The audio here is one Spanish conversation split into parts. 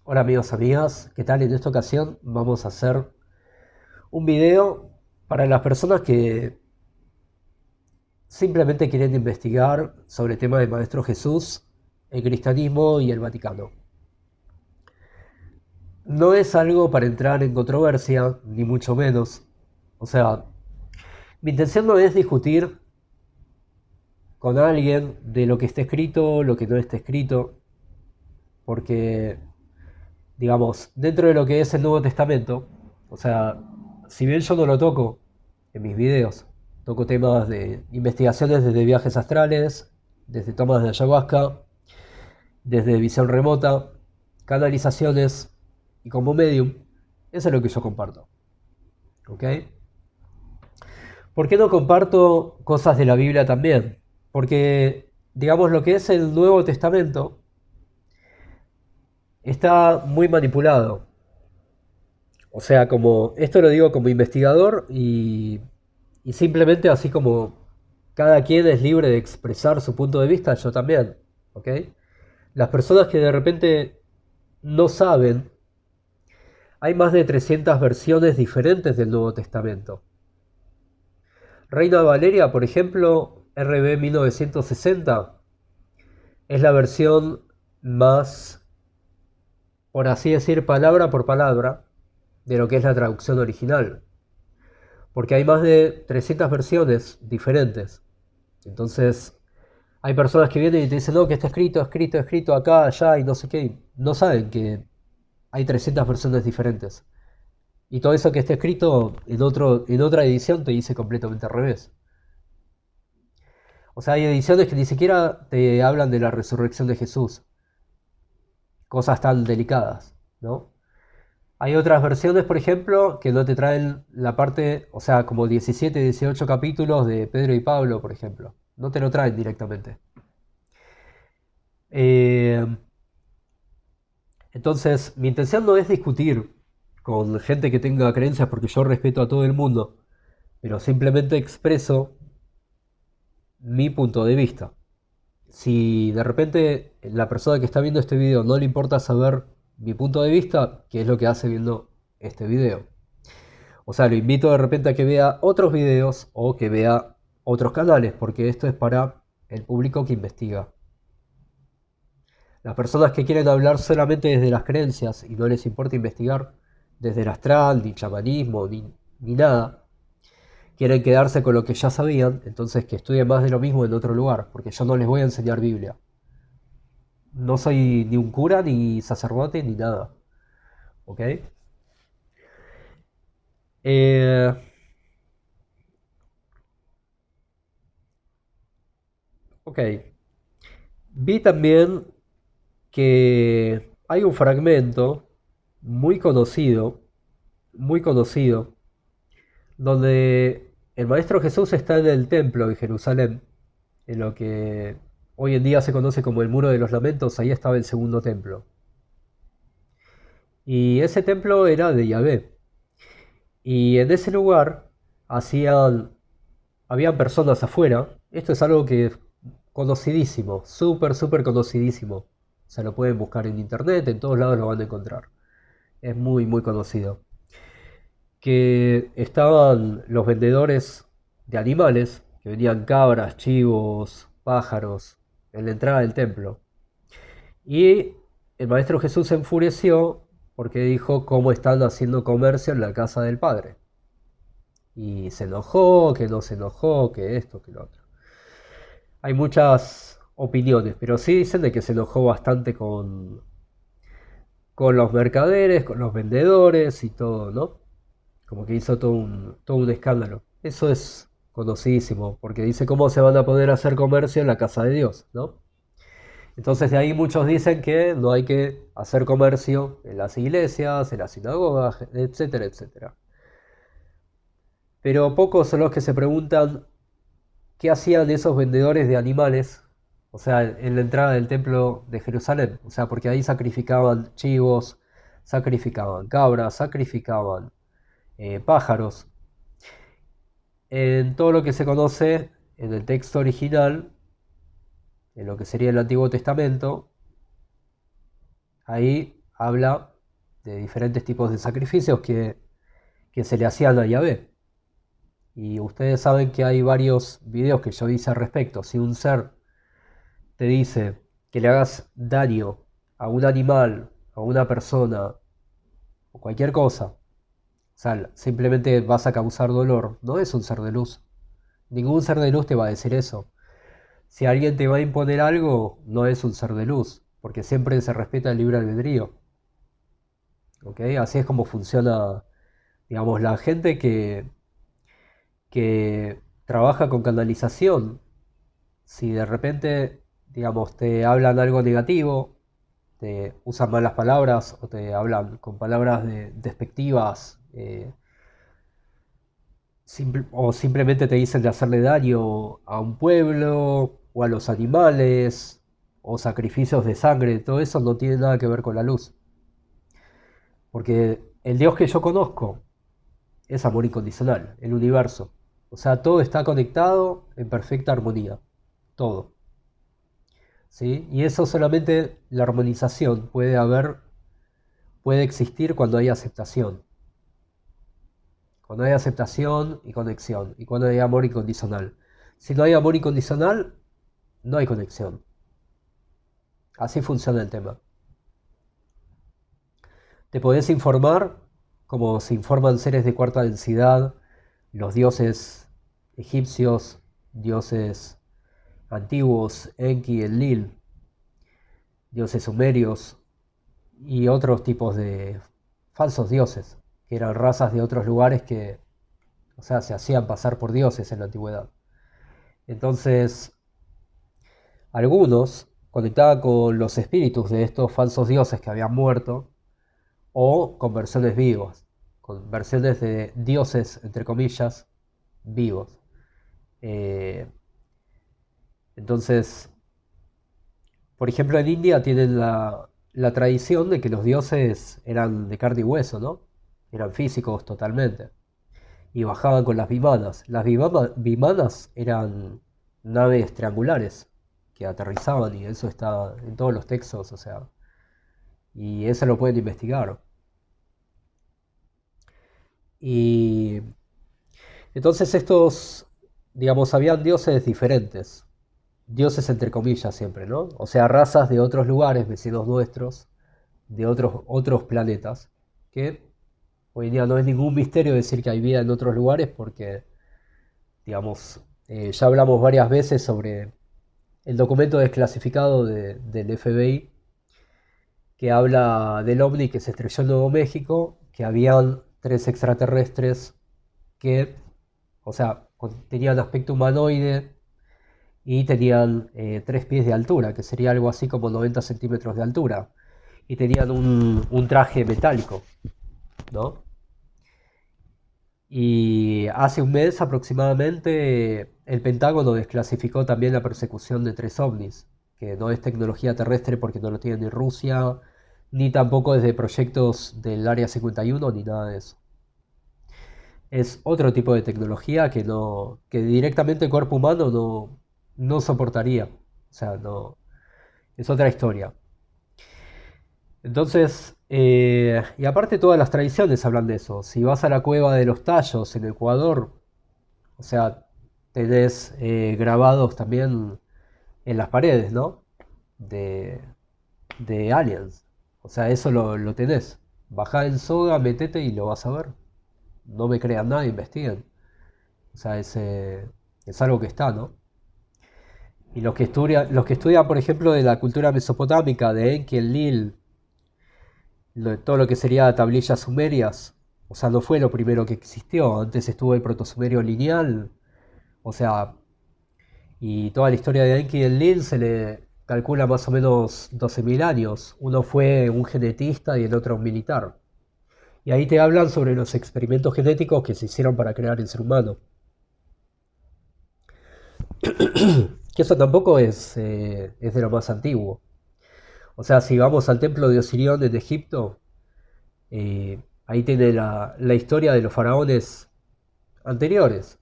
Hola amigos, amigas, ¿qué tal? En esta ocasión vamos a hacer un video para las personas que simplemente quieren investigar sobre el tema del Maestro Jesús, el cristianismo y el Vaticano. No es algo para entrar en controversia, ni mucho menos. O sea, mi intención no es discutir con alguien de lo que esté escrito, lo que no esté escrito, porque, digamos, dentro de lo que es el Nuevo Testamento, o sea, si bien yo no lo toco en mis videos, toco temas de investigaciones desde viajes astrales, desde tomas de ayahuasca, desde visión remota, canalizaciones y como medium, eso es lo que yo comparto. ¿Ok? ¿Por qué no comparto cosas de la Biblia también? Porque, digamos, lo que es el Nuevo Testamento está muy manipulado. O sea, como esto lo digo como investigador y simplemente así como cada quien es libre de expresar su punto de vista, yo también, ¿ok? Las personas que de repente no saben, hay más de 300 versiones diferentes del Nuevo Testamento. Reina Valeria, por ejemplo, RB 1960, es la versión más, por así decir, palabra por palabra, de lo que es la traducción original. Porque hay más de 300 versiones diferentes. Entonces, hay personas que vienen y te dicen, no, que está escrito, escrito, escrito acá, allá y no sé qué. No saben que hay 300 versiones diferentes. Y todo eso que está escrito en otra edición te dice completamente al revés. O sea, hay ediciones que ni siquiera te hablan de la resurrección de Jesús. Cosas tan delicadas, ¿no? Hay otras versiones, por ejemplo, que no te traen la parte, o sea, como 17, 18 capítulos de Pedro y Pablo, por ejemplo. No te lo traen directamente. Eh, entonces, mi intención no es discutir con gente que tenga creencias porque yo respeto a todo el mundo, pero simplemente expreso mi punto de vista. Si de repente la persona que está viendo este video no le importa saber mi punto de vista, ¿qué es lo que hace viendo este video? O sea, lo invito de repente a que vea otros videos o que vea otros canales, porque esto es para el público que investiga. Las personas que quieren hablar solamente desde las creencias y no les importa investigar desde el astral, ni chamanismo, ni nada, quieren quedarse con lo que ya sabían, entonces que estudien más de lo mismo en otro lugar, porque yo no les voy a enseñar Biblia. No soy ni un cura, ni sacerdote, ni nada. ¿Ok? Eh, ok. Vi también que hay un fragmento muy conocido, muy conocido, donde el Maestro Jesús está en el templo de Jerusalén, en lo que hoy en día se conoce como el Muro de los Lamentos. Ahí estaba el segundo templo. Y ese templo era de Yahvé. Y en ese lugar hacían, habían personas afuera. Esto es algo que es conocidísimo, súper, súper conocidísimo. Se lo pueden buscar en internet, en todos lados lo van a encontrar. Es muy, muy conocido. Que estaban los vendedores de animales, que venían cabras, chivos, pájaros, en la entrada del templo. Y el Maestro Jesús se enfureció porque dijo cómo están haciendo comercio en la casa del Padre. Y se enojó, que no se enojó, que esto, que lo otro. Hay muchas opiniones, pero sí dicen de que se enojó bastante con los mercaderes, con los vendedores y todo, ¿no? Como que hizo todo un escándalo. Eso es conocidísimo, porque dice cómo se van a poder hacer comercio en la casa de Dios, ¿no? Entonces de ahí muchos dicen que no hay que hacer comercio en las iglesias, en las sinagogas, etcétera, etcétera. Pero pocos son los que se preguntan qué hacían esos vendedores de animales, o sea, en la entrada del templo de Jerusalén. O sea, porque ahí sacrificaban chivos, sacrificaban cabras, sacrificaban pájaros. En todo lo que se conoce en el texto original, en lo que sería el Antiguo Testamento, ahí habla de diferentes tipos de sacrificios que se le hacían a Yahvé. Y ustedes saben que hay varios videos que yo hice al respecto. Si un ser te dice que le hagas daño a un animal, a una persona o cualquier cosa, o sea, simplemente vas a causar dolor, no es un ser de luz. Ningún ser de luz te va a decir eso. Si alguien te va a imponer algo, no es un ser de luz, porque siempre se respeta el libre albedrío. ¿Ok? Así es como funciona, digamos, la gente que trabaja con canalización. Si de repente, digamos, te hablan algo negativo, te usan malas palabras o te hablan con palabras despectivas, o simplemente te dicen de hacerle daño a un pueblo o a los animales o sacrificios de sangre, todo eso no tiene nada que ver con la luz. Porque el Dios que yo conozco es amor incondicional, el universo. O sea, todo está conectado en perfecta armonía. Todo. ¿Sí? Y eso solamente la armonización puede existir cuando hay aceptación. Cuando hay aceptación y conexión. Y cuando hay amor incondicional. Si no hay amor incondicional, no hay conexión. Así funciona el tema. Te podés informar como se informan seres de cuarta densidad, los dioses egipcios, dioses antiguos, Enki, Enlil, dioses sumerios y otros tipos de falsos dioses, que eran razas de otros lugares que, o sea, se hacían pasar por dioses en la antigüedad. Entonces, algunos conectaban con los espíritus de estos falsos dioses que habían muerto, o con versiones vivas, con versiones de dioses, entre comillas, vivos. Eh, entonces, por ejemplo, en India tienen la tradición de que los dioses eran de carne y hueso, ¿no? Eran físicos totalmente. Y bajaban con las vimanas. Las vimanas eran naves triangulares que aterrizaban y eso está en todos los textos, o sea. Y eso lo pueden investigar. Y entonces estos, digamos, habían dioses diferentes. Dioses entre comillas siempre, ¿no? O sea, razas de otros lugares, vecinos nuestros, de otros planetas, que hoy en día no es ningún misterio decir que hay vida en otros lugares porque, digamos, ya hablamos varias veces sobre el documento desclasificado del FBI que habla del ovni que se estrelló en Nuevo México, que habían tres extraterrestres que, o sea, tenían aspecto humanoide y tenían 3 pies de altura, que sería algo así como 90 centímetros de altura, y tenían un traje metálico, ¿no? Y hace un mes aproximadamente el Pentágono desclasificó también la persecución de 3 ovnis, que no es tecnología terrestre porque no lo tiene ni Rusia, ni tampoco es de proyectos del Área 51 ni nada de eso. Es otro tipo de tecnología que no, que directamente el cuerpo humano no soportaría. O sea, no, es otra historia. Entonces, y aparte todas las tradiciones hablan de eso. Si vas a la cueva de los Tallos en Ecuador, o sea, tenés grabados también en las paredes, ¿no? De, de aliens. O sea, eso lo tenés. Bajá en soga, metete y lo vas a ver. No me crean nada, investiguen. O sea, es algo que está, ¿no? Y los que estudian, por ejemplo, de la cultura mesopotámica, de Enki, Enlil, todo lo que sería tablillas sumerias, o sea, no fue lo primero que existió. Antes estuvo el protosumerio lineal, o sea, y toda la historia de Enki y Enlil se le calcula más o menos 12.000 años. Uno fue un genetista y el otro un militar. Y ahí te hablan sobre los experimentos genéticos que se hicieron para crear el ser humano. Que eso tampoco es de lo más antiguo. O sea, si vamos al templo de Osirión en Egipto, ahí tiene la historia de los faraones anteriores,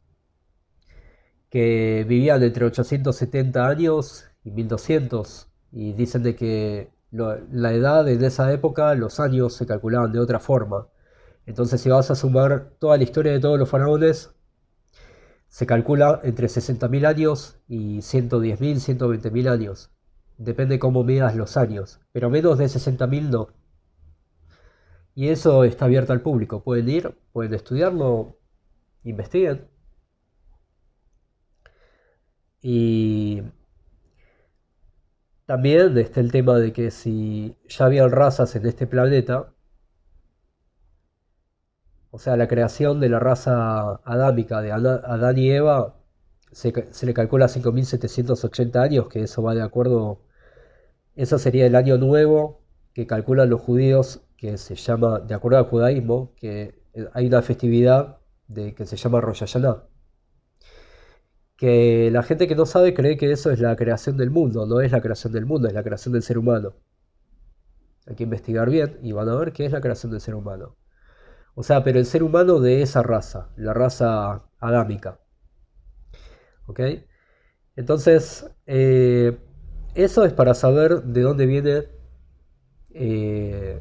que vivían entre 870 años y 1200, y dicen de que la edad en esa época, los años se calculaban de otra forma. Entonces, si vas a sumar toda la historia de todos los faraones, se calcula entre 60.000 años y 110.000, 120.000 años. Depende cómo midas los años, pero menos de 60.000 no. Y eso está abierto al público. Pueden ir, pueden estudiarlo, investiguen. Y también está el tema de que si ya habían razas en este planeta, o sea, la creación de la raza adámica de Adán y Eva se le calcula 5.780 años, que eso va de acuerdo, eso sería el año nuevo que calculan los judíos, que se llama, de acuerdo al judaísmo, que hay una festividad que se llama Rosh Hashanah. Que la gente que no sabe cree que eso es la creación del mundo, no es la creación del mundo, es la creación del ser humano. Hay que investigar bien y van a ver qué es la creación del ser humano. O sea, pero el ser humano de esa raza, la raza adámica. ¿Ok? Entonces, eso es para saber de dónde viene eh,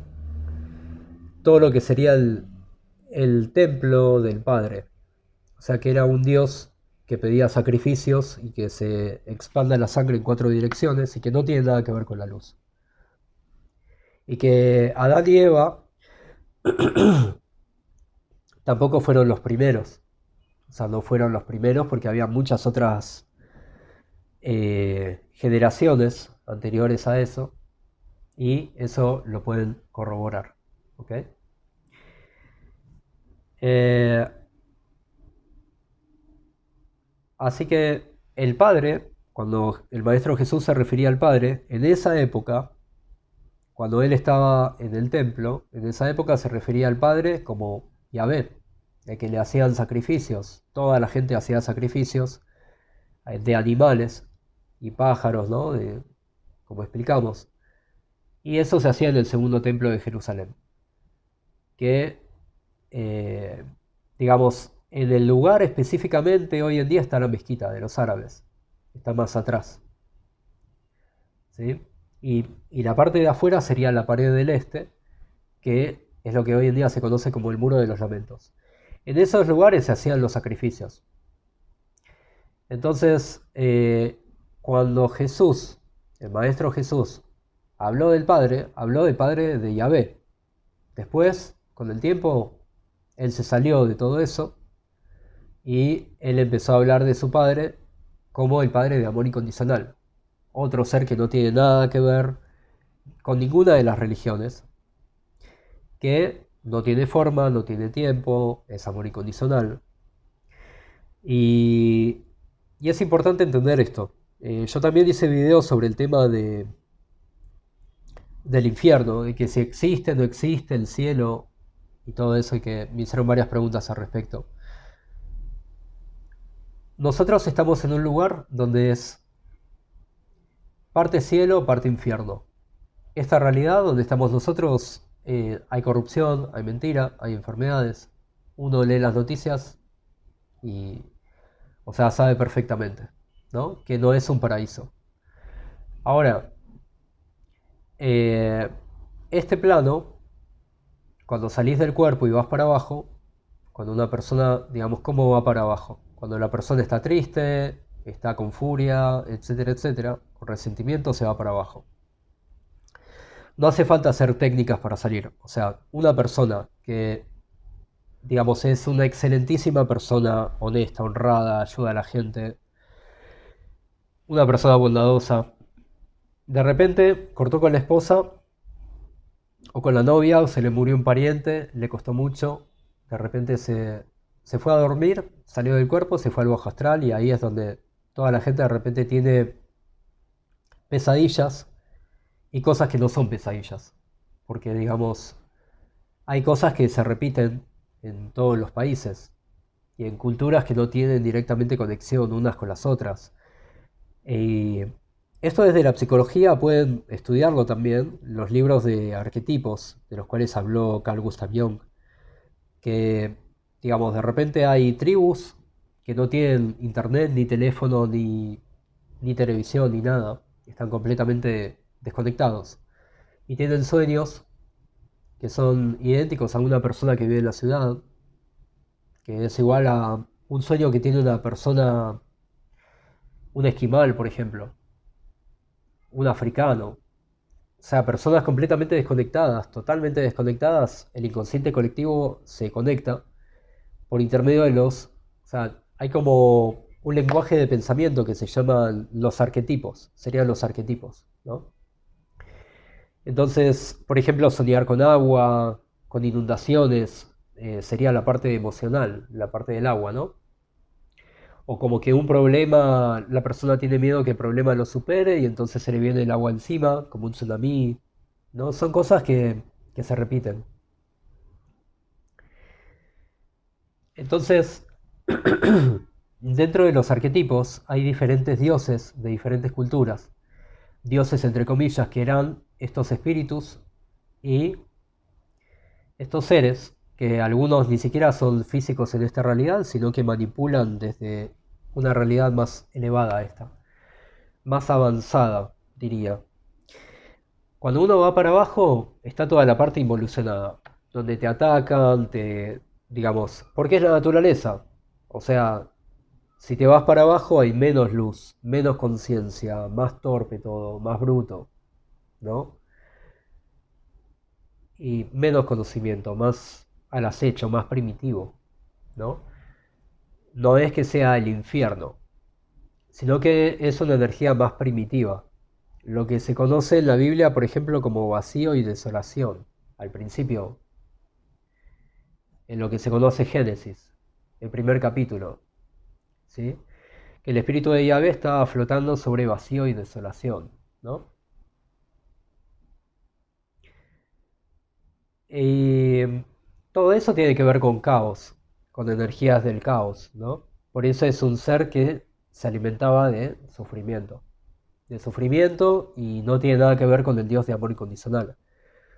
todo lo que sería el templo del Padre. O sea, que era un Dios que pedía sacrificios y que se expanda la sangre en 4 direcciones y que no tiene nada que ver con la luz. Y que Adán y Eva tampoco fueron los primeros. O sea, no fueron los primeros porque había muchas otras generaciones anteriores a eso y eso lo pueden corroborar. ¿Ok? Eh, Así que el Padre, cuando el Maestro Jesús se refería al Padre, en esa época, cuando él estaba en el templo, en esa época se refería al Padre como Yahvé, de que le hacían sacrificios. Toda la gente hacía sacrificios de animales y pájaros, ¿no? Como explicamos. Y eso se hacía en el segundo templo de Jerusalén, que, eh, digamos, en el lugar específicamente hoy en día está la mezquita de los árabes, está más atrás, ¿sí? Y la parte de afuera sería la pared del este, que es lo que hoy en día se conoce como el Muro de los Lamentos. En esos lugares se hacían los sacrificios. Entonces, cuando Jesús, el Maestro Jesús, habló del Padre de Yahvé. Después, con el tiempo, él se salió de todo eso y él empezó a hablar de su Padre como el Padre de amor incondicional. Otro ser que no tiene nada que ver con ninguna de las religiones, que no tiene forma, no tiene tiempo, es amor incondicional. Y, y es importante entender esto. Yo también hice videos sobre el tema del infierno, de que si existe o no existe el cielo y todo eso, y que me hicieron varias preguntas al respecto. Nosotros estamos en un lugar donde es parte cielo, parte infierno. Esta realidad donde estamos nosotros, hay corrupción, hay mentira, hay enfermedades. Uno lee las noticias y, o sea, sabe perfectamente, ¿no? Que no es un paraíso. Ahora, eh, este plano, cuando salís del cuerpo y vas para abajo, cuando una persona, digamos, ¿cómo va para abajo? Cuando la persona está triste, está con furia, etcétera, etcétera, con resentimiento, se va para abajo. No hace falta hacer técnicas para salir. O sea, una persona que, digamos, es una excelentísima persona, honesta, honrada, ayuda a la gente, una persona bondadosa, de repente cortó con la esposa o con la novia, o se le murió un pariente, le costó mucho, de repente se fue a dormir, salió del cuerpo, se fue al bajo astral y ahí es donde toda la gente de repente tiene pesadillas y cosas que no son pesadillas. Porque digamos, hay cosas que se repiten en todos los países y en culturas que no tienen directamente conexión unas con las otras. Y esto desde la psicología pueden estudiarlo también, los libros de arquetipos, de los cuales habló Carl Gustav Jung, que, digamos, de repente hay tribus que no tienen internet, ni teléfono, ni televisión, ni nada, están completamente desconectados. y tienen sueños que son idénticos a una persona que vive en la ciudad, que es igual a un sueño que tiene una persona, un esquimal, por ejemplo, un africano. O sea, personas completamente desconectadas, totalmente desconectadas, el inconsciente colectivo se conecta por intermedio de los... O sea, hay como un lenguaje de pensamiento que se llaman los arquetipos, serían los arquetipos, ¿no? Entonces, por ejemplo, soñar con agua, con inundaciones, sería la parte emocional, la parte del agua, ¿no? O como que un problema, la persona tiene miedo que el problema lo supere y entonces se le viene el agua encima, como un tsunami, ¿no? Son cosas que se repiten. Entonces, dentro de los arquetipos hay diferentes dioses de diferentes culturas. Dioses entre comillas que eran estos espíritus y estos seres que algunos ni siquiera son físicos en esta realidad, sino que manipulan desde una realidad más elevada a esta, más avanzada, diría. Cuando uno va para abajo, está toda la parte involucionada, donde te atacan, digamos, porque es la naturaleza. O sea, si te vas para abajo hay menos luz, menos conciencia, más torpe todo, más bruto, ¿no? Y menos conocimiento, más al acecho, más primitivo, ¿no? No es que sea el infierno, sino que es una energía más primitiva. Lo que se conoce en la Biblia, por ejemplo, como vacío y desolación. Al principio, en lo que se conoce Génesis, el primer capítulo, ¿sí? Que el espíritu de Yahvé estaba flotando sobre vacío y desolación, ¿no? Y todo eso tiene que ver con caos, con energías del caos, ¿no? Por eso es un ser que se alimentaba de sufrimiento y no tiene nada que ver con el Dios de amor incondicional.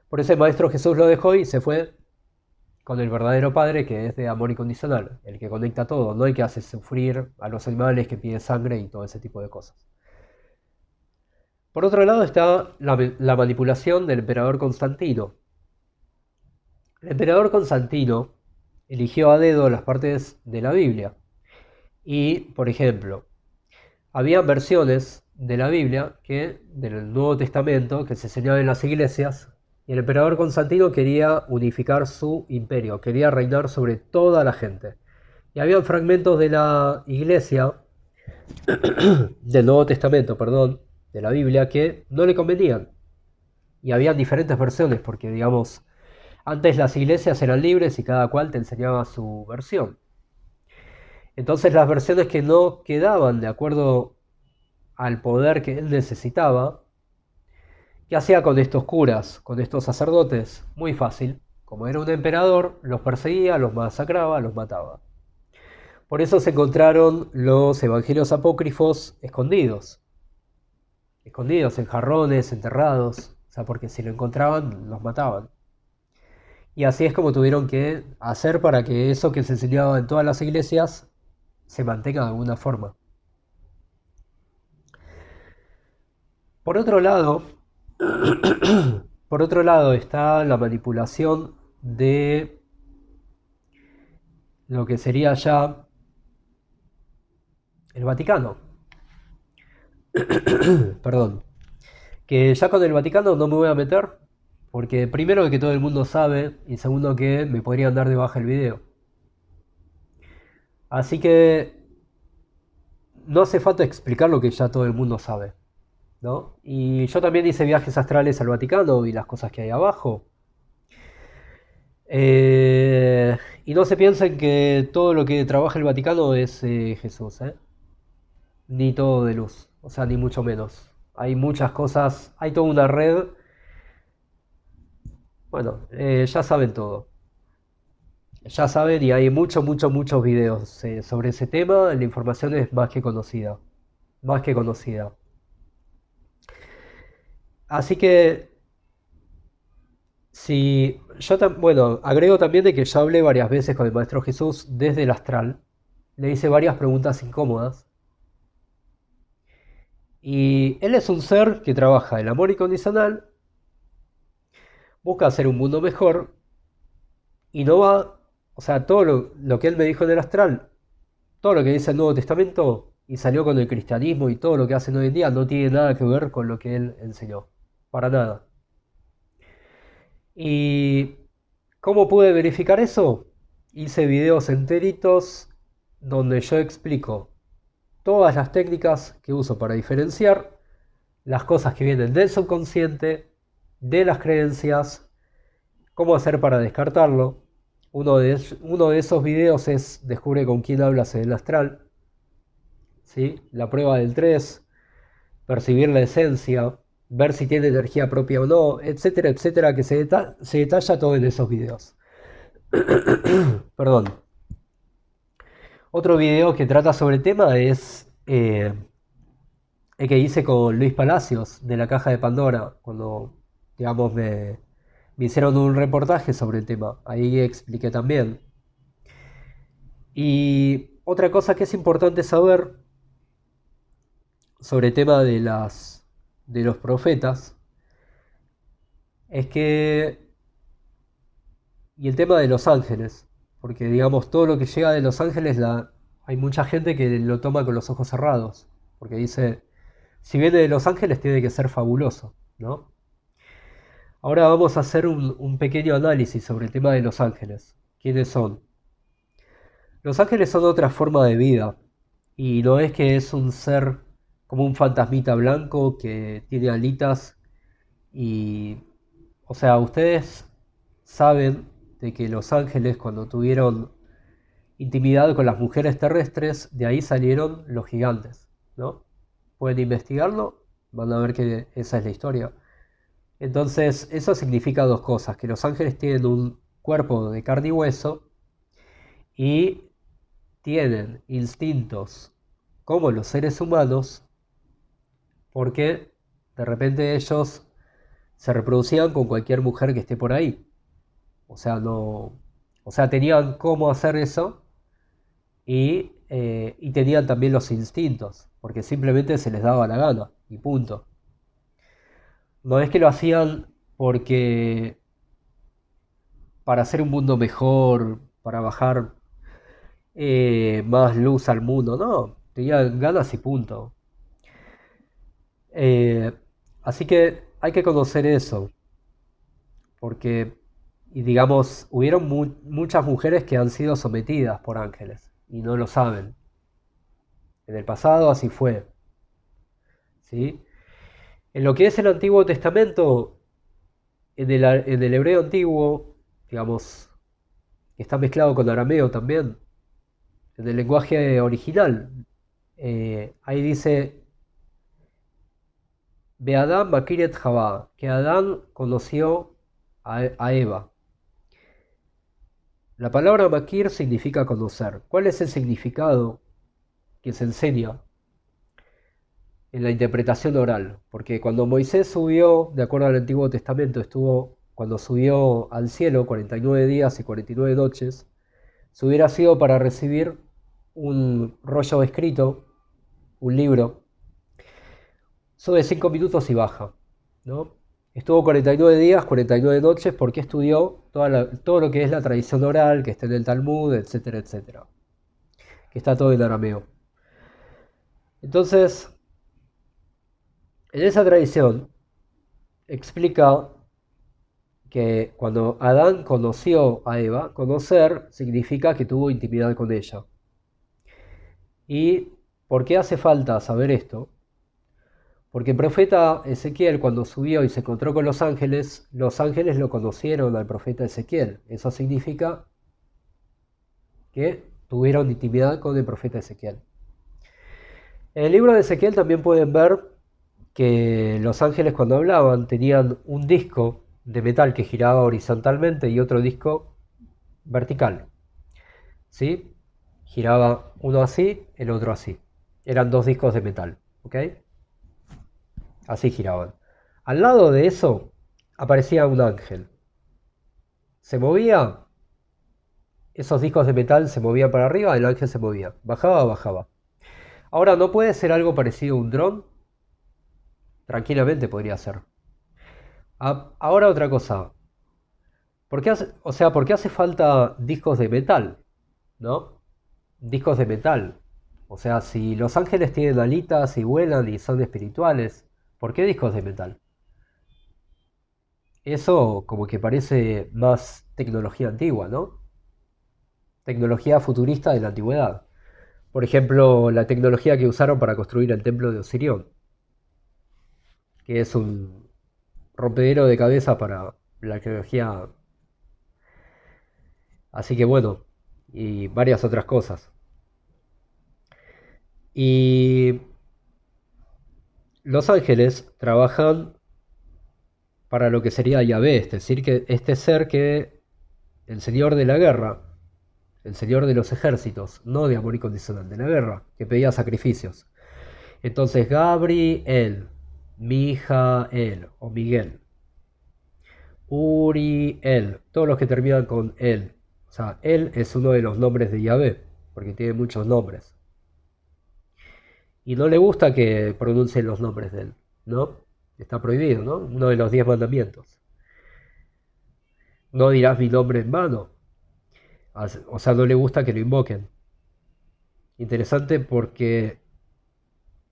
Por eso el Maestro Jesús lo dejó y se fue con el verdadero Padre que es de amor incondicional, el que conecta todo, no el que hace sufrir a los animales, que pide sangre y todo ese tipo de cosas. Por otro lado está la manipulación del emperador Constantino. El emperador Constantino eligió a dedo las partes de la Biblia. Y, por ejemplo, había versiones de la Biblia, del Nuevo Testamento, que se enseñaban en las iglesias, y el emperador Constantino quería unificar su imperio, quería reinar sobre toda la gente. Y había fragmentos de la iglesia, del Nuevo Testamento, perdón, de la Biblia, que no le convenían. Y había diferentes versiones, porque digamos, antes las iglesias eran libres y cada cual te enseñaba su versión. Entonces las versiones que no quedaban de acuerdo al poder que él necesitaba, ¿qué hacía con estos curas, con estos sacerdotes? Muy fácil. Como era un emperador, los perseguía, los masacraba, los mataba. Por eso se encontraron los evangelios apócrifos escondidos. Escondidos en jarrones, enterrados. O sea, porque si lo encontraban, los mataban. Y así es como tuvieron que hacer para que eso que se enseñaba en todas las iglesias se mantenga de alguna forma. Por otro lado, por otro lado está la manipulación de lo que sería ya el Vaticano. Perdón. Que ya con el Vaticano no me voy a meter, porque primero que todo el mundo sabe, y segundo que me podrían dar de baja el video. Así que no hace falta explicar lo que ya todo el mundo sabe, ¿no? Y yo también hice viajes astrales al Vaticano y las cosas que hay abajo. Y no se piensen que todo lo que trabaja el Vaticano es Jesús, ¿eh? Ni todo de luz, o sea, ni mucho menos. Hay muchas cosas, hay toda una red. Bueno, ya saben todo. Ya saben y hay muchos videos sobre ese tema. La información es más que conocida. Más que conocida. Así que, si yo, bueno, agrego también de que ya hablé varias veces con el Maestro Jesús desde el astral. Le hice varias preguntas incómodas. Y él es un ser que trabaja el amor incondicional busca hacer un mundo mejor y no va, o sea, todo lo que él me dijo en el astral, todo lo que dice el Nuevo Testamento y salió con el cristianismo y todo lo que hacen hoy en día no tiene nada que ver con lo que él enseñó, para nada. ¿Y cómo pude verificar eso? Hice videos enteritos donde yo explico todas las técnicas que uso para diferenciar las cosas que vienen del subconsciente, de las creencias, cómo hacer para descartarlo. Uno de esos videos es Descubre con quién hablas en el astral, ¿sí? La prueba del 3, percibir la esencia, ver si tiene energía propia o no, etcétera, etcétera, que se detalla todo en esos videos. Perdón. Otro video que trata sobre el tema es el que hice con Luis Palacios de la Caja de Pandora, cuando, digamos, me hicieron un reportaje sobre el tema. Ahí expliqué también. Y otra cosa que es importante saber sobre el tema de los profetas es que, y el tema de los ángeles, porque digamos todo lo que llega de los ángeles hay mucha gente que lo toma con los ojos cerrados, porque dice, si viene de los ángeles tiene que ser fabuloso, ¿no? Ahora vamos a hacer un pequeño análisis sobre el tema de los ángeles. ¿Quiénes son? Los ángeles son otra forma de vida y no es que es un ser como un fantasmita blanco que tiene alitas y... O sea, ustedes saben de que los ángeles cuando tuvieron intimidad con las mujeres terrestres, de ahí salieron los gigantes, ¿no? Pueden investigarlo, van a ver que esa es la historia. Entonces, eso significa dos cosas, que los ángeles tienen un cuerpo de carne y hueso y tienen instintos como los seres humanos, porque de repente ellos se reproducían con cualquier mujer que esté por ahí. O sea, no, o sea, tenían cómo hacer eso y tenían también los instintos, porque simplemente se les daba la gana y punto. No es que lo hacían porque para hacer un mundo mejor, para bajar más luz al mundo, no, tenían ganas y punto. Eh, Así que hay que conocer eso, porque, y digamos, hubieron muchas mujeres que han sido sometidas por ángeles y no lo saben. En el pasado así fue, ¿sí? En lo que es el Antiguo Testamento, en el hebreo antiguo, digamos, que está mezclado con arameo también, en el lenguaje original, ahí dice Beadam Makiret Javá, que Adán conoció a Eva. La palabra Makir significa conocer. ¿Cuál es el significado que se enseña en la interpretación oral? Porque cuando Moisés subió, de acuerdo al Antiguo Testamento, cuando subió al cielo 49 días y 49 noches, si hubiera sido para recibir un rollo escrito, un libro, sube 5 minutos y baja, ¿no? Estuvo 49 días, 49 noches porque estudió todo lo que es la tradición oral, que está en el Talmud, etcétera, etcétera, que está todo en arameo. Entonces, en esa tradición explica que cuando Adán conoció a Eva, conocer significa que tuvo intimidad con ella. ¿Y por qué hace falta saber esto? Porque el profeta Ezequiel, cuando subió y se encontró con los ángeles lo conocieron al profeta Ezequiel. Eso significa que tuvieron intimidad con el profeta Ezequiel. En el libro de Ezequiel también pueden ver que los ángeles cuando hablaban tenían un disco de metal que giraba horizontalmente y otro disco vertical. ¿Sí? Giraba uno así, el otro así. Eran dos discos de metal. ¿Ok? Así giraban. Al lado de eso aparecía un ángel. Se movía, esos discos de metal se movían para arriba, el ángel se movía. Bajaba, bajaba. Ahora, ¿no puede ser algo parecido a un dron? Tranquilamente podría ser. Ahora otra cosa. ¿Por qué hace falta discos de metal? ¿No? Discos de metal. O sea, si los ángeles tienen alitas y vuelan y son espirituales, ¿por qué discos de metal? Eso como que parece más tecnología antigua, ¿no? Tecnología futurista de la antigüedad. Por ejemplo, la tecnología que usaron para construir el templo de Osirión, que es un rompedero de cabeza para la arqueología. Así que bueno, y varias otras cosas. Y los ángeles trabajan para lo que sería Yahvé, es decir, que este ser que el señor de la guerra, el señor de los ejércitos, no de amor incondicional, de la guerra, que pedía sacrificios. Entonces Gabriel, Mijael o Miguel, Uriel, todos los que terminan con él. O sea, él es uno de los nombres de Yahvé, porque tiene muchos nombres. Y no le gusta que pronuncien los nombres de él, ¿no? Está prohibido, ¿no? Uno de los 10 mandamientos. No dirás mi nombre en vano. O sea, no le gusta que lo invoquen. Interesante porque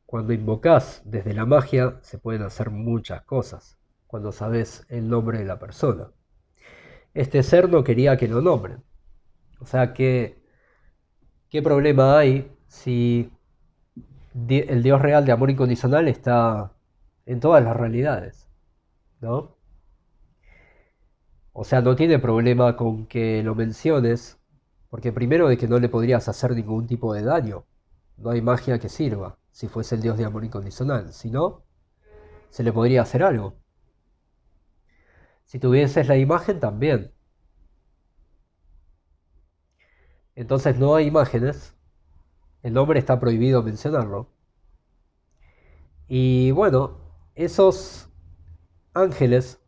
cuando invocas desde la magia se pueden hacer muchas cosas cuando sabes el nombre de la persona. Este ser no quería que lo nombren. O sea, ¿qué problema hay si el Dios real de amor incondicional está en todas las realidades? ¿No? O sea, no tiene problema con que lo menciones, porque primero de que no le podrías hacer ningún tipo de daño. No hay magia que sirva si fuese el Dios de amor incondicional. Si no, se le podría hacer algo. Si tuvieses la imagen, también. Entonces no hay imágenes. El nombre está prohibido mencionarlo. Y bueno, esos ángeles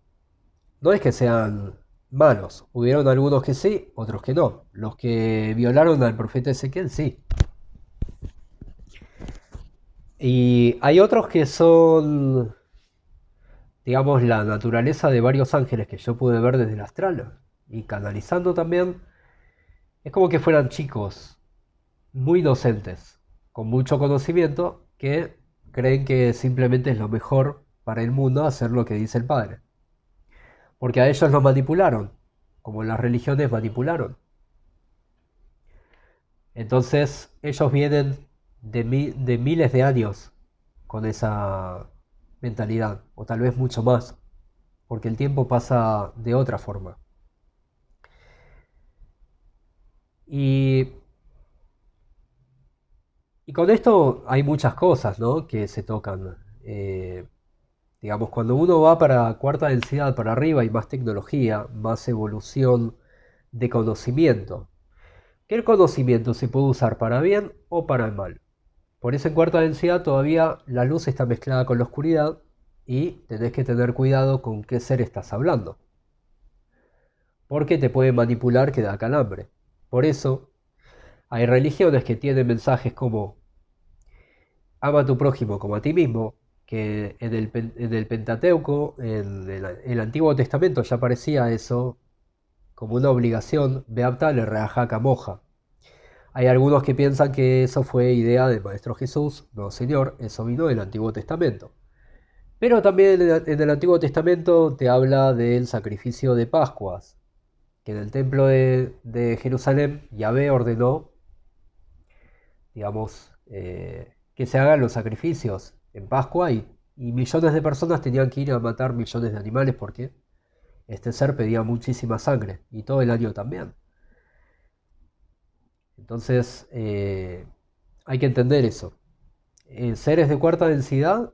no es que sean malos. Hubieron algunos que sí, otros que no. Los que violaron al profeta Ezequiel, sí. Y hay otros que son, digamos, la naturaleza de varios ángeles que yo pude ver desde el astral y canalizando también. Es como que fueran chicos muy inocentes, con mucho conocimiento, que creen que simplemente es lo mejor para el mundo hacer lo que dice el padre. Porque a ellos los manipularon, como las religiones manipularon. Entonces ellos vienen de miles de años con esa mentalidad, o tal vez mucho más, porque el tiempo pasa de otra forma. Y, y con esto hay muchas cosas, ¿no?, que se tocan. Digamos, cuando uno va para cuarta densidad para arriba hay más tecnología, más evolución de conocimiento. Que el conocimiento se puede usar para bien o para mal. Por eso en cuarta densidad todavía la luz está mezclada con la oscuridad y tenés que tener cuidado con qué ser estás hablando. Porque te puede manipular que da calambre. Por eso hay religiones que tienen mensajes como ama a tu prójimo como a ti mismo, que en el Pentateuco, en el Antiguo Testamento ya aparecía eso como una obligación, beapta le reajaca moja. Hay algunos que piensan que eso fue idea del Maestro Jesús. No, señor, eso vino del Antiguo Testamento. Pero también en el Antiguo Testamento te habla del sacrificio de Pascuas, que en el templo de Jerusalén Yahvé ordenó, digamos, que se hagan los sacrificios en Pascua y millones de personas tenían que ir a matar millones de animales porque este ser pedía muchísima sangre y todo el año también. Entonces hay que entender eso. Seres de cuarta densidad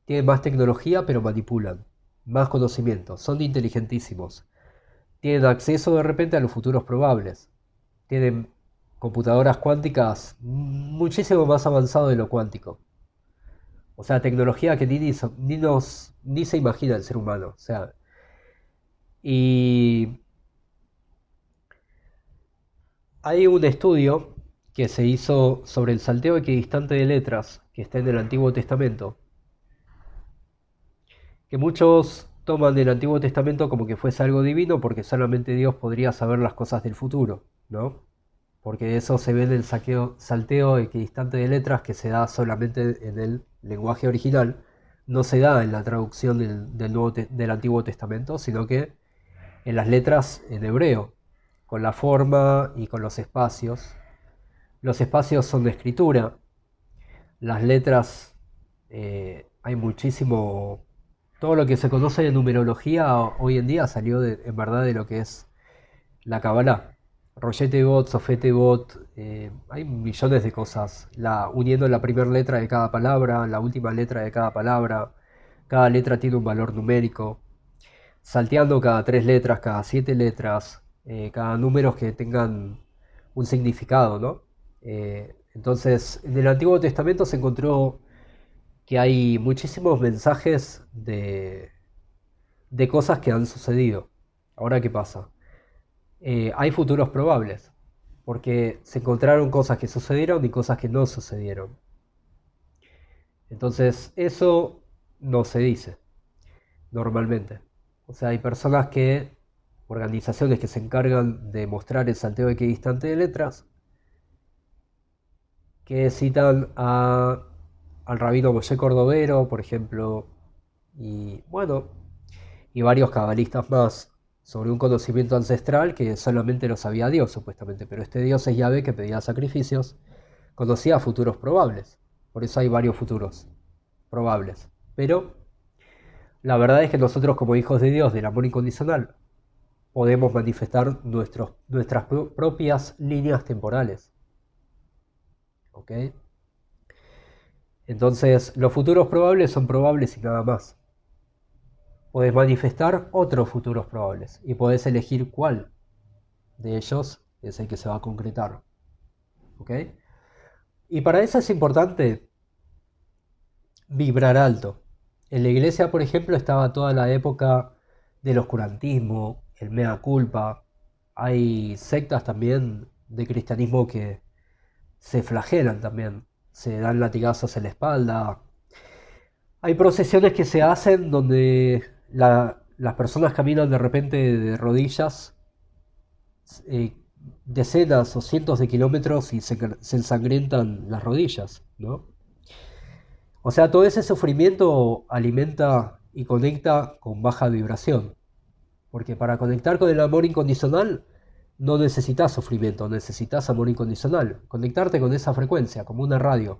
tienen más tecnología pero manipulan, más conocimiento, son inteligentísimos, tienen acceso de repente a los futuros probables, tienen computadoras cuánticas muchísimo más avanzado de lo cuántico. O sea, tecnología que ni se imagina el ser humano. O sea, y hay un estudio que se hizo sobre el salteo equidistante de letras que está en el Antiguo Testamento, que muchos toman el Antiguo Testamento como que fuese algo divino porque solamente Dios podría saber las cosas del futuro, ¿no? Porque eso se ve en el salteo equidistante de letras que se da solamente en el lenguaje original, no se da en la traducción del Antiguo Testamento, sino que en las letras en hebreo, con la forma y con los espacios. Los espacios son de escritura, las letras, hay muchísimo, todo lo que se conoce de numerología hoy en día salió en verdad de lo que es la Kabbalah. Rollete Bot, Sofete Bot, hay millones de cosas. Uniendo la primera letra de cada palabra, la última letra de cada letra tiene un valor numérico. Salteando cada 3 letras, cada 7 letras, cada números que tengan un significado, ¿no? Entonces, en el Antiguo Testamento se encontró que hay muchísimos mensajes de cosas que han sucedido. Ahora, ¿qué pasa? Hay futuros probables, porque se encontraron cosas que sucedieron y cosas que no sucedieron. Entonces, eso no se dice normalmente. O sea, hay organizaciones que se encargan de mostrar el salteo equidistante de letras, que citan al rabino Moshe Cordovero, por ejemplo, y bueno, y varios cabalistas más, sobre un conocimiento ancestral que solamente lo sabía Dios, supuestamente, pero este Dios es Yahvé que pedía sacrificios, conocía futuros probables, por eso hay varios futuros probables, pero la verdad es que nosotros como hijos de Dios, del amor incondicional, podemos manifestar nuestras propias líneas temporales, ¿ok? Entonces, los futuros probables son probables y nada más. Podés manifestar otros futuros probables y podés elegir cuál de ellos es el que se va a concretar. ¿Ok? Y para eso es importante vibrar alto. En la iglesia, por ejemplo, estaba toda la época del oscurantismo, el mea culpa. Hay sectas también de cristianismo que se flagelan también, se dan latigazos en la espalda. Hay procesiones que se hacen donde las personas caminan de repente de rodillas eh, decenas o cientos de kilómetros y se ensangrientan las rodillas, ¿no? O sea, todo ese sufrimiento alimenta y conecta con baja vibración. Porque para conectar con el amor incondicional no necesitas sufrimiento, necesitas amor incondicional. Conectarte con esa frecuencia, como una radio.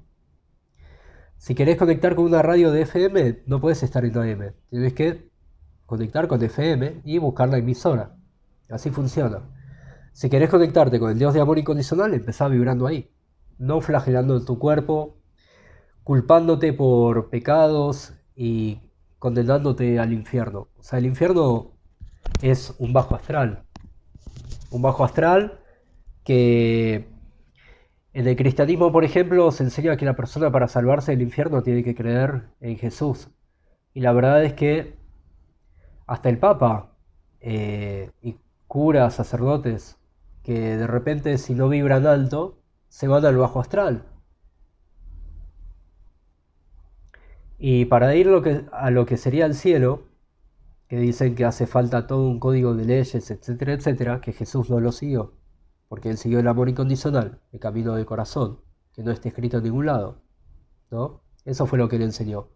Si querés conectar con una radio de FM, no puedes estar en AM. Tienes que conectar con FM y buscar la emisora. Así funciona. Si querés conectarte con el Dios de amor incondicional, empezá vibrando ahí. No flagelando tu cuerpo, culpándote por pecados y condenándote al infierno. O sea, el infierno es un bajo astral. Un bajo astral que en el cristianismo, por ejemplo, se enseña que la persona para salvarse del infierno tiene que creer en Jesús. Y la verdad es que hasta el Papa y curas, sacerdotes, que de repente si no vibran alto, se van al bajo astral. Y para ir a lo que sería el cielo, que dicen que hace falta todo un código de leyes, etcétera, etcétera, que Jesús no lo siguió, porque él siguió el amor incondicional, el camino del corazón, que no está escrito en ningún lado, ¿no? Eso fue lo que él enseñó.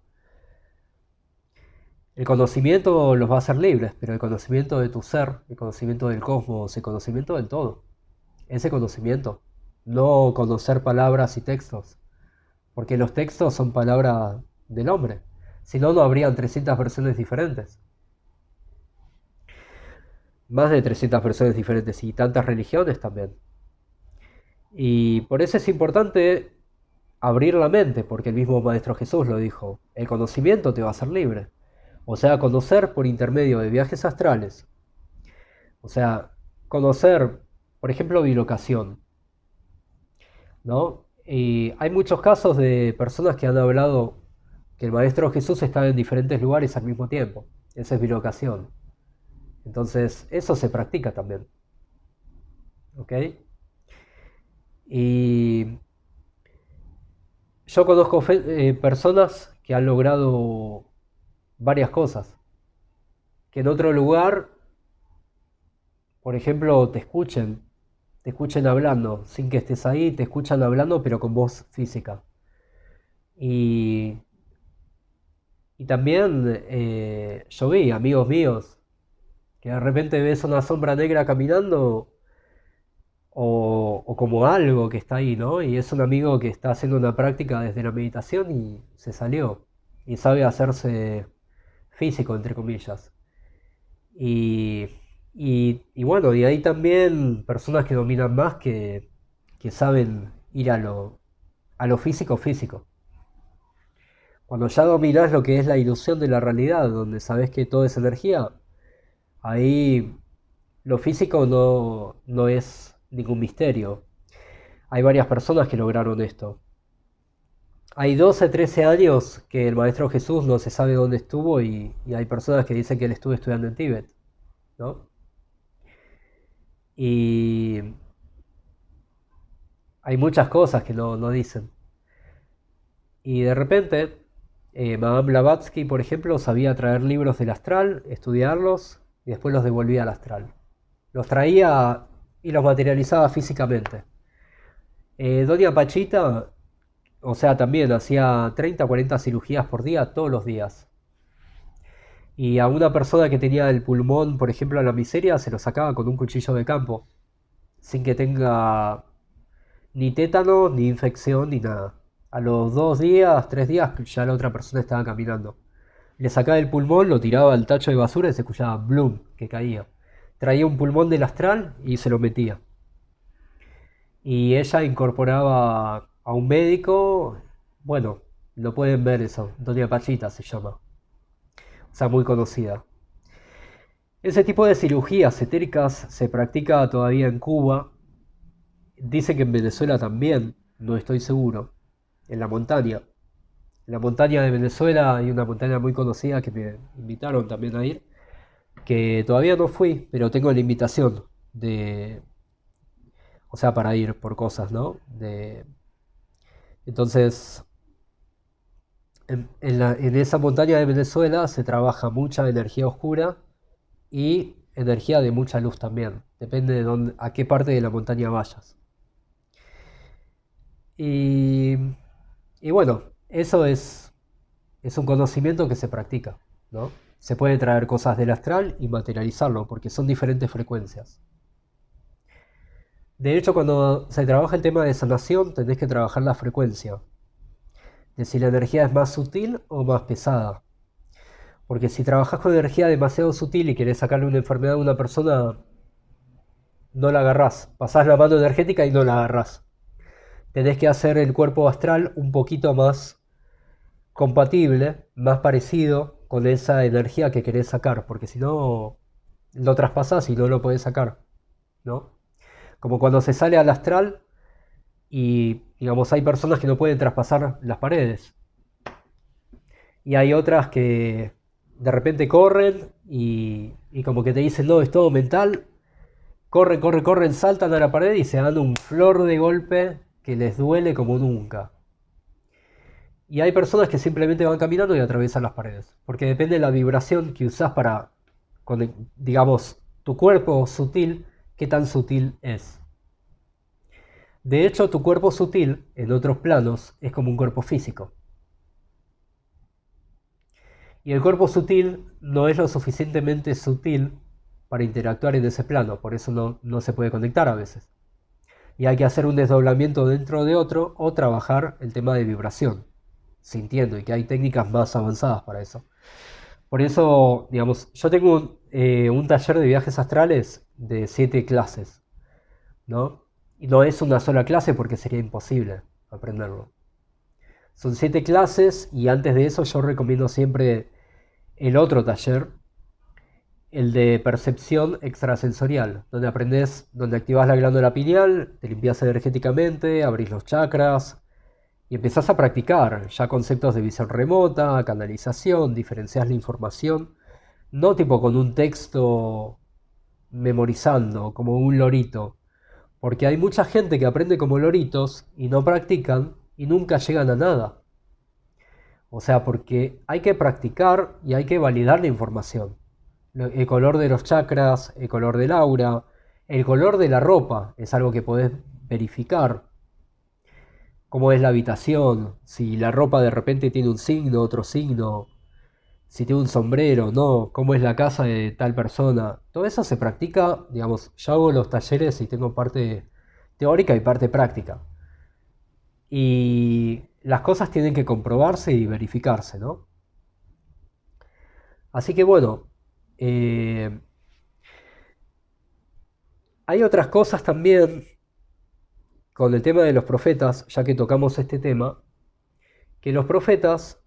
El conocimiento los va a hacer libres, pero el conocimiento de tu ser, el conocimiento del cosmos, el conocimiento del todo, ese conocimiento, no conocer palabras y textos, porque los textos son palabras del hombre, si no, no habrían 300 versiones diferentes, más de 300 versiones diferentes y tantas religiones también. Y por eso es importante abrir la mente, porque el mismo Maestro Jesús lo dijo, el conocimiento te va a hacer libre. O sea, conocer por intermedio de viajes astrales. O sea, conocer, por ejemplo, bilocación, ¿no? Y hay muchos casos de personas que han hablado que el Maestro Jesús estaba en diferentes lugares al mismo tiempo. Esa es bilocación. Entonces, eso se practica también. ¿Ok? Y yo conozco personas que han logrado varias cosas. que en otro lugar, por ejemplo, te escuchen hablando, sin que estés ahí, te escuchan hablando, pero con voz física. Y, y también yo vi amigos míos que de repente ves una sombra negra caminando o como algo que está ahí, ¿no? Y es un amigo que está haciendo una práctica desde la meditación y se salió y sabe hacerse físico, entre comillas. Y, y bueno, y hay también personas que dominan más que saben ir a lo físico físico. Cuando ya dominás lo que es la ilusión de la realidad, donde sabes que todo es energía, ahí lo físico no es ningún misterio. Hay varias personas que lograron esto. Hay 12, 13 años que el Maestro Jesús no se sabe dónde estuvo y hay personas que dicen que él estuvo estudiando en Tíbet, ¿no? Y hay muchas cosas que no dicen. Y de repente, Madame Blavatsky, por ejemplo, sabía traer libros del astral, estudiarlos y después los devolvía al astral. Los traía y los materializaba físicamente. Doña Pachita, o sea, también hacía 30 o 40 cirugías por día, todos los días. Y a una persona que tenía el pulmón, por ejemplo, a la miseria, se lo sacaba con un cuchillo de campo, sin que tenga ni tétano, ni infección, ni nada. A los 2 días, 3 días, ya la otra persona estaba caminando. Le sacaba el pulmón, lo tiraba al tacho de basura y se escuchaba bloom, que caía. Traía un pulmón del astral y se lo metía. Y ella incorporaba a un médico, bueno, lo pueden ver eso, Doña Pachita se llama, o sea, muy conocida. Ese tipo de cirugías etéricas se practica todavía en Cuba, dice que en Venezuela también, no estoy seguro, en la montaña. En la montaña de Venezuela hay una montaña muy conocida que me invitaron también a ir, que todavía no fui, pero tengo la invitación de, o sea, para ir por cosas, ¿no? Entonces, en esa montaña de Venezuela se trabaja mucha energía oscura y energía de mucha luz también. Depende de dónde, a qué parte de la montaña vayas. Y, y bueno, eso es un conocimiento que se practica, ¿no? Se puede traer cosas del astral y materializarlo, porque son diferentes frecuencias. De hecho, cuando se trabaja el tema de sanación, tenés que trabajar la frecuencia, de si la energía es más sutil o más pesada. Porque si trabajas con energía demasiado sutil y querés sacarle una enfermedad a una persona, no la agarrás. Pasás la mano energética y no la agarrás. Tenés que hacer el cuerpo astral un poquito más compatible, más parecido con esa energía que querés sacar, porque si no lo traspasás y no lo podés sacar, ¿no? Como cuando se sale al astral y, digamos, hay personas que no pueden traspasar las paredes. Y hay otras que de repente corren y como que te dicen, no, es todo mental. Corren, corren, corren, saltan a la pared y se dan un flor de golpe que les duele como nunca. Y hay personas que simplemente van caminando y atraviesan las paredes. Porque depende de la vibración que usás para, digamos, tu cuerpo sutil, qué tan sutil es. De hecho, tu cuerpo sutil, en otros planos, es como un cuerpo físico. Y el cuerpo sutil no es lo suficientemente sutil para interactuar en ese plano, por eso no se puede conectar a veces. Y hay que hacer un desdoblamiento dentro de otro o trabajar el tema de vibración, sintiendo, y que hay técnicas más avanzadas para eso. Por eso, digamos, yo tengo un taller de viajes astrales de 7 clases, ¿no? Y no es una sola clase porque sería imposible aprenderlo. Son 7 clases y antes de eso yo recomiendo siempre el otro taller, el de percepción extrasensorial, donde aprendes, donde activas la glándula pineal, te limpias energéticamente, abrís los chakras y empezás a practicar ya conceptos de visión remota, canalización, diferencias la información, no tipo con un texto memorizando, como un lorito, porque hay mucha gente que aprende como loritos y no practican y nunca llegan a nada. O sea, porque hay que practicar y hay que validar la información. El color de los chakras, el color del aura, el color de la ropa, es algo que podés verificar. Cómo es la habitación, si la ropa de repente tiene un signo, otro signo, si tiene un sombrero, no, cómo es la casa de tal persona. Todo eso se practica, digamos, yo hago los talleres y tengo parte teórica y parte práctica. Y las cosas tienen que comprobarse y verificarse, ¿no? Así que bueno, eh, hay otras cosas también con el tema de los profetas, ya que tocamos este tema, que los profetas,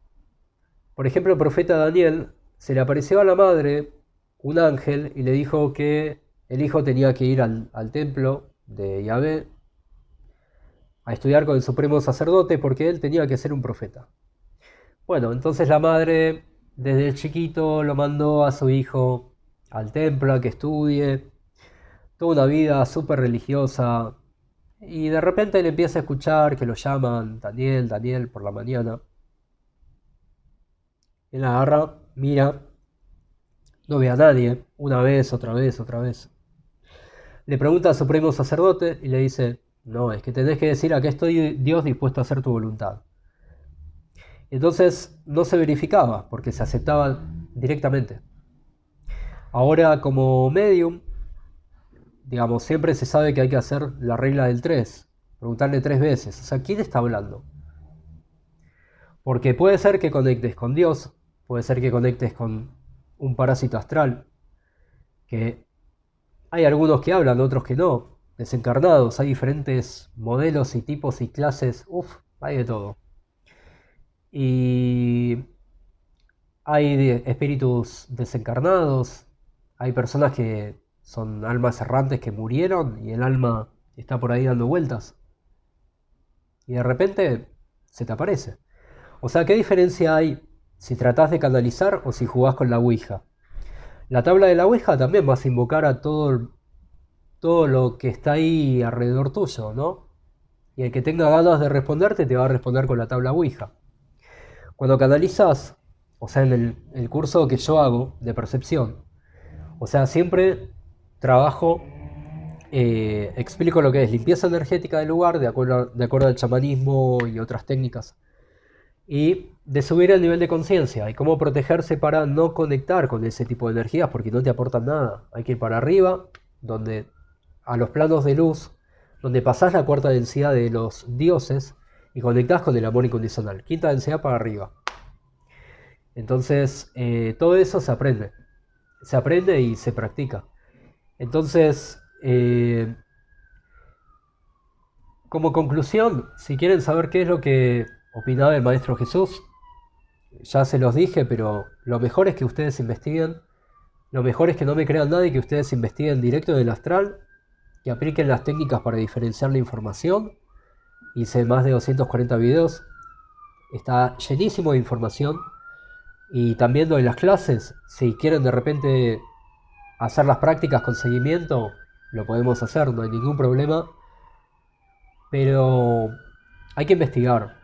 por ejemplo, el profeta Daniel, se le apareció a la madre un ángel y le dijo que el hijo tenía que ir al templo de Yahvé a estudiar con el supremo sacerdote porque él tenía que ser un profeta. Bueno, entonces la madre desde el chiquito lo mandó a su hijo al templo a que estudie, toda una vida súper religiosa, y de repente él empieza a escuchar que lo llaman Daniel, Daniel por la mañana. Él agarra, mira, no ve a nadie, una vez, otra vez, otra vez. Le pregunta al supremo sacerdote y le dice, no, es que tenés que decir, acá estoy Dios dispuesto a hacer tu voluntad. Entonces no se verificaba porque se aceptaba directamente. Ahora como medium, digamos, siempre se sabe que hay que hacer la regla del 3, preguntarle 3 veces, o sea, ¿quién está hablando? Porque puede ser que conectes con Dios, puede ser que conectes con un parásito astral, que hay algunos que hablan, otros que no, desencarnados, hay diferentes modelos y tipos y clases, uff, hay de todo. Y hay espíritus desencarnados, hay personas que son almas errantes que murieron y el alma está por ahí dando vueltas. Y de repente se te aparece. O sea, ¿qué diferencia hay si tratás de canalizar o si jugás con la Ouija? La tabla de la Ouija también vas a invocar a todo lo que está ahí alrededor tuyo, ¿no? Y el que tenga ganas de responderte te va a responder con la tabla Ouija. Cuando canalizas, o sea, en el curso que yo hago de percepción, o sea, siempre trabajo, explico lo que es limpieza energética del lugar de acuerdo al chamanismo y otras técnicas, y de subir el nivel de conciencia y cómo protegerse para no conectar con ese tipo de energías porque no te aportan nada. Hay que ir para arriba, donde a los planos de luz, donde pasás la cuarta densidad de los dioses y conectás con el amor incondicional. Quinta densidad para arriba. Entonces, todo eso se aprende y se practica. Entonces, como conclusión, si quieren saber qué es lo que opinaba el Maestro Jesús, ya se los dije, pero lo mejor es que ustedes investiguen, lo mejor es que no me crean nada y que ustedes investiguen directo en el astral, que apliquen las técnicas para diferenciar la información. Hice más de 240 videos, está llenísimo de información. Y también doy las clases, si quieren de repente hacer las prácticas con seguimiento, lo podemos hacer, no hay ningún problema. Pero hay que investigar,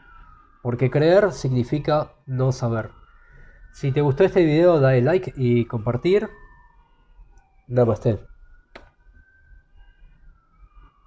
porque creer significa no saber. Si te gustó este video, dale like y compartir. Namaste.